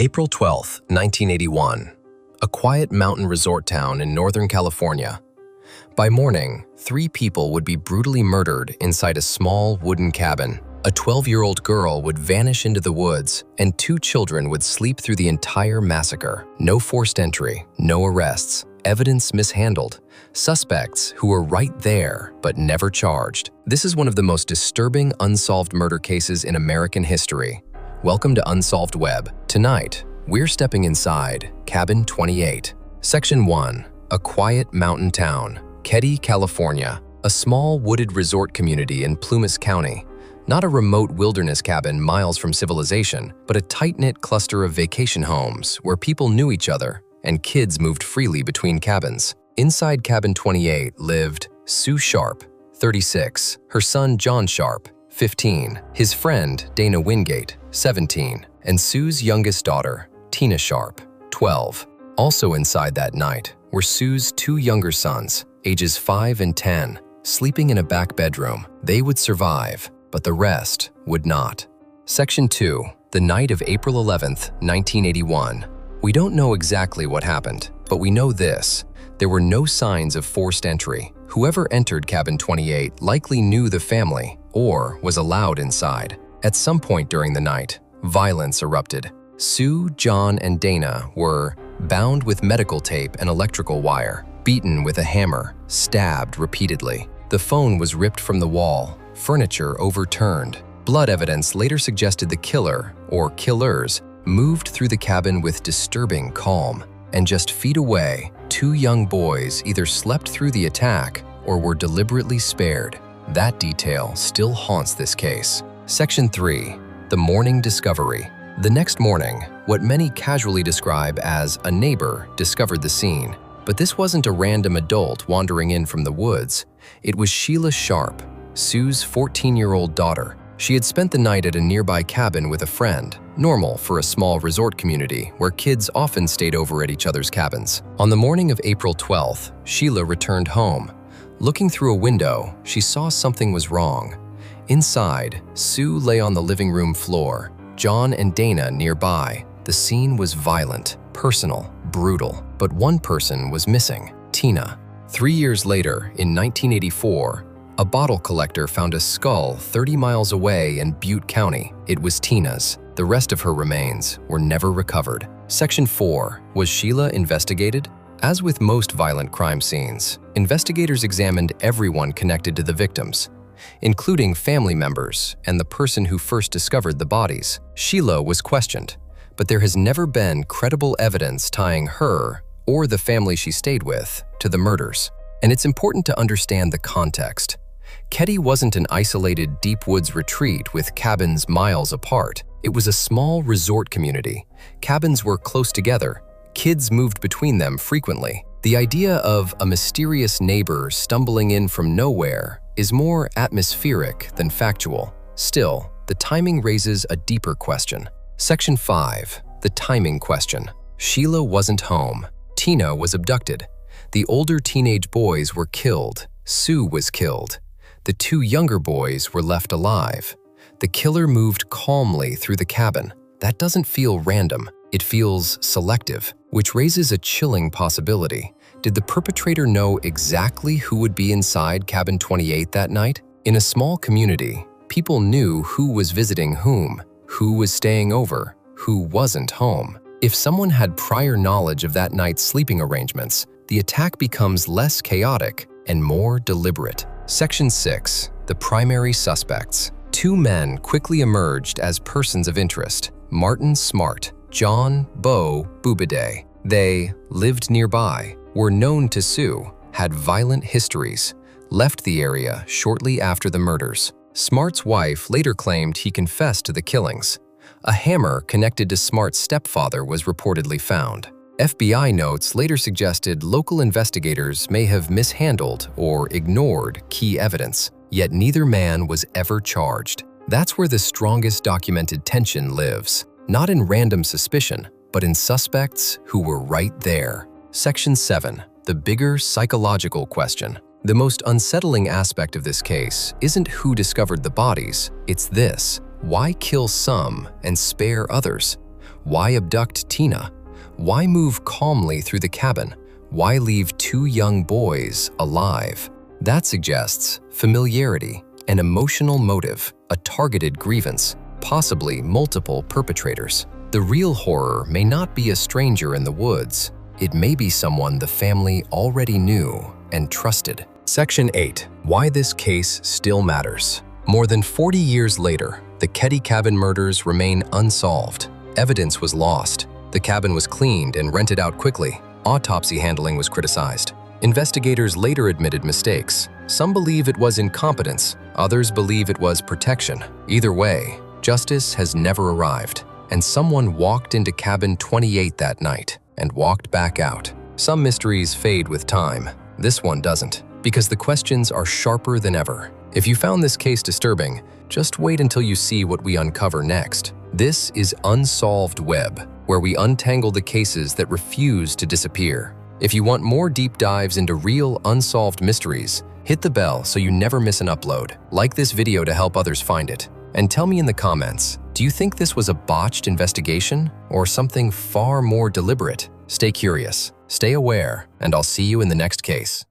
April 12, 1981. A quiet mountain resort town in Northern California. By morning, 3 people would be brutally murdered inside a small wooden cabin. A 12-year-old girl would vanish into the woods, and 2 children would sleep through the entire massacre. No forced entry, no arrests, evidence mishandled, suspects who were right there but never charged. This is one of the most disturbing unsolved murder cases in American history. Welcome to Unsolved Web. Tonight, we're stepping inside Cabin 28. Section 1. A quiet mountain town, Keddie, California. A small wooded resort community in Plumas County. Not a remote wilderness cabin miles from civilization, but a tight-knit cluster of vacation homes where people knew each other and kids moved freely between cabins. Inside Cabin 28 lived Sue Sharp, 36, her son John Sharp, 15, his friend Dana Wingate, 17, and Sue's youngest daughter, Tina Sharp, 12. Also inside that night were Sue's 2 younger sons, ages 5 and 10, sleeping in a back bedroom. They would survive, but the rest would not. Section 2. The night of April 11th, 1981. We don't know exactly what happened, but we know this. There were no signs of forced entry. Whoever entered Cabin 28 likely knew the family or was allowed inside. At some point during the night, violence erupted. Sue, John, and Dana were bound with medical tape and electrical wire, beaten with a hammer, stabbed repeatedly. The phone was ripped from the wall, furniture overturned. Blood evidence later suggested the killer, or killers, moved through the cabin with disturbing calm. And just feet away, 2 young boys either slept through the attack or were deliberately spared. That detail still haunts this case. Section 3. The morning discovery. The next morning, what many casually describe as a neighbor discovered the scene. But this wasn't a random adult wandering in from the woods. It was Sheila Sharp, Sue's 14-year-old daughter. She had spent the night at a nearby cabin with a friend, normal for a small resort community where kids often stayed over at each other's cabins. On the morning of April 12th, Sheila returned home. Looking through a window, she saw something was wrong. Inside, Sue lay on the living room floor, John and Dana nearby. The scene was violent, personal, brutal, but one person was missing, Tina. 3 years later, in 1984, a bottle collector found a skull 30 miles away in Butte County. It was Tina's. The rest of her remains were never recovered. Section 4. Was Sheila investigated? As with most violent crime scenes, investigators examined everyone connected to the victims, including family members and the person who first discovered the bodies. Sheila was questioned, but there has never been credible evidence tying her or the family she stayed with to the murders. And it's important to understand the context. Keddie wasn't an isolated deep woods retreat with cabins miles apart. It was a small resort community. Cabins were close together. Kids moved between them frequently. The idea of a mysterious neighbor stumbling in from nowhere is more atmospheric than factual. Still, the timing raises a deeper question. Section 5. The timing question. Sheila wasn't home. Tina was abducted. The older teenage boys were killed. Sue was killed. The 2 younger boys were left alive. The killer moved calmly through the cabin. That doesn't feel random. It feels selective, which raises a chilling possibility. Did the perpetrator know exactly who would be inside Cabin 28 that night? In a small community, people knew who was visiting whom, who was staying over, who wasn't home. If someone had prior knowledge of that night's sleeping arrangements, the attack becomes less chaotic and more deliberate. Section 6. The primary suspects. 2 men quickly emerged as persons of interest. Martin Smart, John Bo Bubiday. They lived nearby, were known to Sue, had violent histories, left the area shortly after the murders. Smart's wife later claimed he confessed to the killings. A hammer connected to Smart's stepfather was reportedly found. FBI notes later suggested local investigators may have mishandled or ignored key evidence, yet neither man was ever charged. That's where the strongest documented tension lives, not in random suspicion, but in suspects who were right there. Section 7. The bigger psychological question. The most unsettling aspect of this case isn't who discovered the bodies, it's this: why kill some and spare others? Why abduct Tina? Why move calmly through the cabin? Why leave two young boys alive? That suggests familiarity, an emotional motive, a targeted grievance, possibly multiple perpetrators. The real horror may not be a stranger in the woods. It may be someone the family already knew and trusted. Section 8. Why this case still matters. More than 40 years later, the Keddie cabin murders remain unsolved. Evidence was lost. The cabin was cleaned and rented out quickly. Autopsy handling was criticized. Investigators later admitted mistakes. Some believe it was incompetence, others believe it was protection. Either way, justice has never arrived, and someone walked into cabin 28 that night and walked back out. Some mysteries fade with time. This one doesn't, because the questions are sharper than ever. If you found this case disturbing, just wait until you see what we uncover next. This is Unsolved Web, where we untangle the cases that refuse to disappear. If you want more deep dives into real unsolved mysteries, hit the bell so you never miss an upload. Like this video to help others find it. And tell me in the comments, do you think this was a botched investigation or something far more deliberate? Stay curious, stay aware, and I'll see you in the next case.